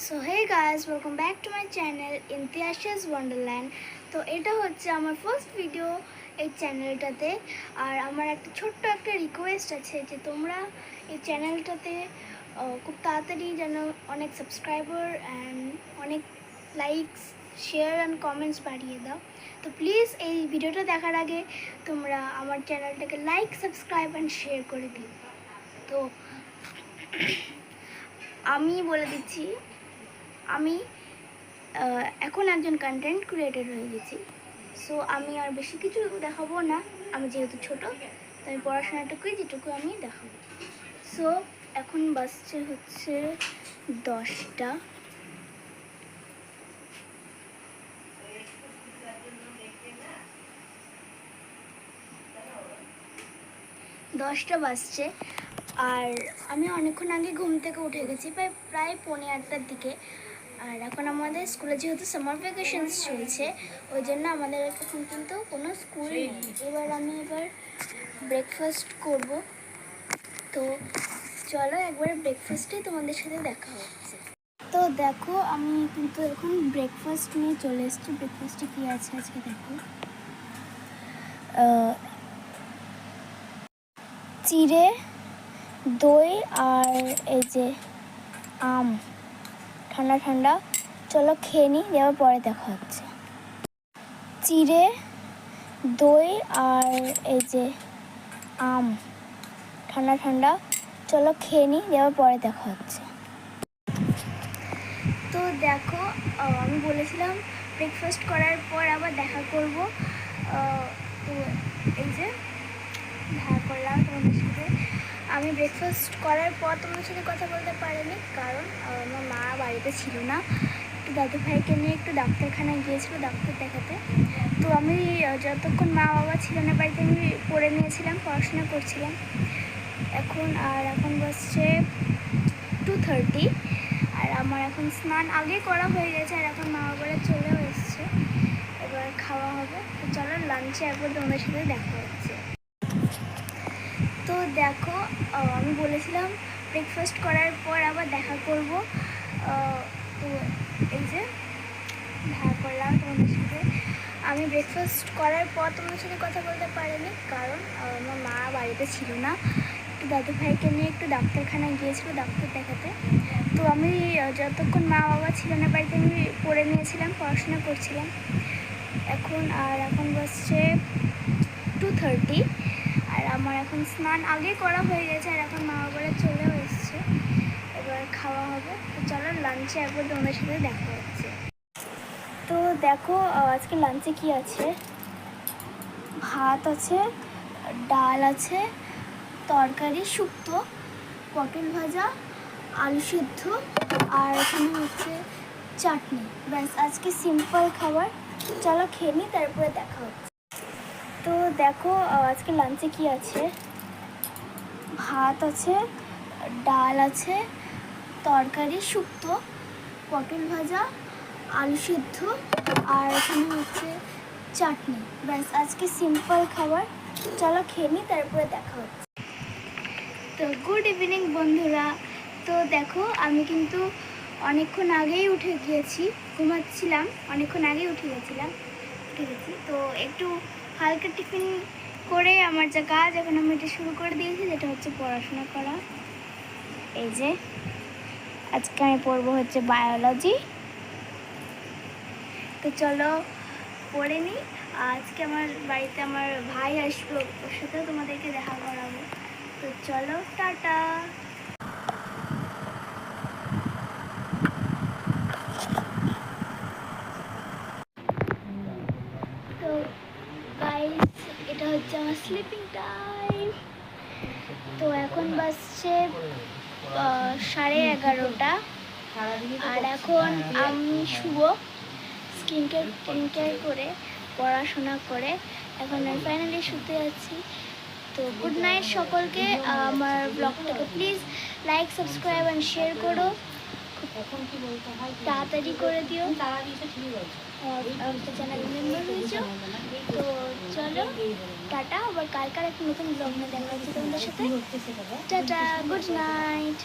So hey guys, welcome back to my channel Imtiasha's wonderland. তো এটা হচ্ছে আমার ফার্স্ট ভিডিও এই চ্যানেলটাতে। আর আমার একটা ছোট্ট একটা রিকোয়েস্ট আছে যে তোমরা এই চ্যানেলটাতে খুব তাড়াতাড়ি যেন অনেক সাবস্ক্রাইবার অ্যান্ড অনেক লাইকস, শেয়ার অ্যান্ড কমেন্টস বাড়িয়ে দাও। তো প্লিজ এই ভিডিওটা দেখার আগে তোমরা আমার চ্যানেলটাকে লাইক, সাবস্ক্রাইব অ্যান্ড শেয়ার করে দিও। তো আমি বলে দিচ্ছি, আমি এখন একজন কন্টেন্ট ক্রিয়েটর হয়ে গেছি। সো আমি আর বেশি কিছু দেখাবো না, আমি যেহেতু ছোটো তাই পড়াশোনাটুকুই যেটুকু আমি দেখাবো। সো এখন বাজছে হচ্ছে 10টা। বাজছে আর আমি অনেকক্ষণ আগে ঘুম থেকে উঠে গেছি, প্রায় 7:45টার দিকে। আর এখন আমাদের স্কুলে যেহেতু সামার ভ্যাকেশনস চলছে, ওই জন্য আমাদের এখন কিন্তু কোনো স্কুল নেই। এবার ব্রেকফাস্ট করব। তো চলো একবার ব্রেকফাস্টে তোমাদের সাথে দেখা হচ্ছে। তো দেখো, আমি কিন্তু এখন ব্রেকফাস্ট নিয়ে চলে এসেছি। ব্রেকফাস্টে কী আছে আজকে দেখো, চিড়ে, দই আর এই যে আম ঠান্ডা ঠান্ডা। চলো খেয়ে নিই, দেওয়ার পরে দেখা হচ্ছে। চিড়ে, দই আর এই যে আম ঠান্ডা ঠান্ডা। চলো খেয়ে নিই, দেওয়ার পরে দেখা হচ্ছে। তো দেখো, আমি বলেছিলাম ব্রেকফাস্ট করার পর আবার দেখা করব। তো এই যে দেখা করলাম তোমাদের সাথে। আমি ব্রেকফাস্ট করার পর তোমাদের সাথে কথা বলতে পারিনি, কারণ আমার মা বাড়িতে ছিল না। একটু দাদু ভাইকে নিয়ে একটু ডাক্তারখানায় গিয়েছিল ডাক্তার দেখাতে। তো আমি যতক্ষণ মা বাবা ছিল না বাড়িতে, আমি পড়ে নিয়েছিলাম, পড়াশোনা করছিলাম। এখন বাজছে 2:30। আর আমার এখন স্নান আগে করা হয়ে গেছে, আর এখন মা বাবারা চলেও এসছে। এবার খাওয়া হবে। তো চলো লাঞ্চে একবার তোমাদের সাথে দেখা হচ্ছে। তো দেখো, আমি বলেছিলাম ব্রেকফাস্ট করার পর আবার দেখা করব। তো এই যে দেখা করলাম তোমাদের সাথে। আমি ব্রেকফাস্ট করার পর তোমাদের সাথে কথা বলতে পারিনি, কারণ আমার মা বাড়িতে ছিল না। একটু দাদু ভাইকে নিয়ে একটু ডাক্তারখানায় গিয়েছিল ডাক্তার দেখাতে। তো আমি যতক্ষণ মা বাবা ছিল না বাড়িতে, আমি পড়ে নিয়েছিলাম, পড়াশোনা করছিলাম। এখন বাজছে 2:30। আর আমার এখন স্নান আগে করা হয়ে গেছে, আর এখন মা বাবারা চলেও এসছে। এবার খাওয়া হবে। তো চলো লাঞ্চে একবার তোমাদের সাথে দেখা হচ্ছে। তো দেখো, আজকে লাঞ্চে কি আছে, ভাত আছে, ডাল আছে, তরকারি, শুক্তো, পটল ভাজা, আলু সিদ্ধ, আর এখানে হচ্ছে চাটনি। ব্যাস, আজকে সিম্পল খাবার। চলো খেয়ে নিই, তারপরে দেখা হচ্ছে। তো দেখো, আজকে লাঞ্চে কি আছে, ভাত আছে, ডাল আছে, তরকারি, শুক্তো, পটল ভাজা, আলু সিদ্ধ, আর এখানে হচ্ছে চাটনি। ব্যাস, আজকে সিম্পল খাবার। চলো খেয়ে নিই, তারপরে দেখা হচ্ছে। তো গুড ইভিনিং বন্ধুরা। তো দেখো, আমি কিন্তু অনেকক্ষণ আগেই উঠে গিয়েছি, ঘুমাচ্ছিলাম, অনেকক্ষণ আগেই উঠে গেছি। তো একটু হালকা টিফিন করে আমার যা কাজ এখন আমি এটা শুরু করে দিয়েছি, যেটা হচ্ছে পড়াশোনা করা। এই যে আজকে আমি পড়বো হচ্ছে বায়োলজি। তো চলো পড়ে নিই। আজকে আমার বাড়িতে আমার ভাই আসবে, ওর সাথেও তোমাদেরকে দেখা করাবো। তো চলো, টাটা। তো গাইস, এটা হচ্ছে আমার স্লিপিং টাইম। তো এখন বাজছে 11:30। আর এখন আমি শুভ স্কিন কেয়ার করে পড়াশোনা করে এখন আমি ফাইনালি শুতে যাচ্ছি। তো গুড নাইট সকলকে। আমার ব্লগটাকে please like, subscribe and share করো, তাড়াতাড়ি করে দিও। চ্যানেল মেম্বার হয়েছ। তো চলো টাটা, আবার কালকার একটা নতুন ব্লগ নিয়ে দেখা হচ্ছে তোমাদের সাথে। Tata, good night.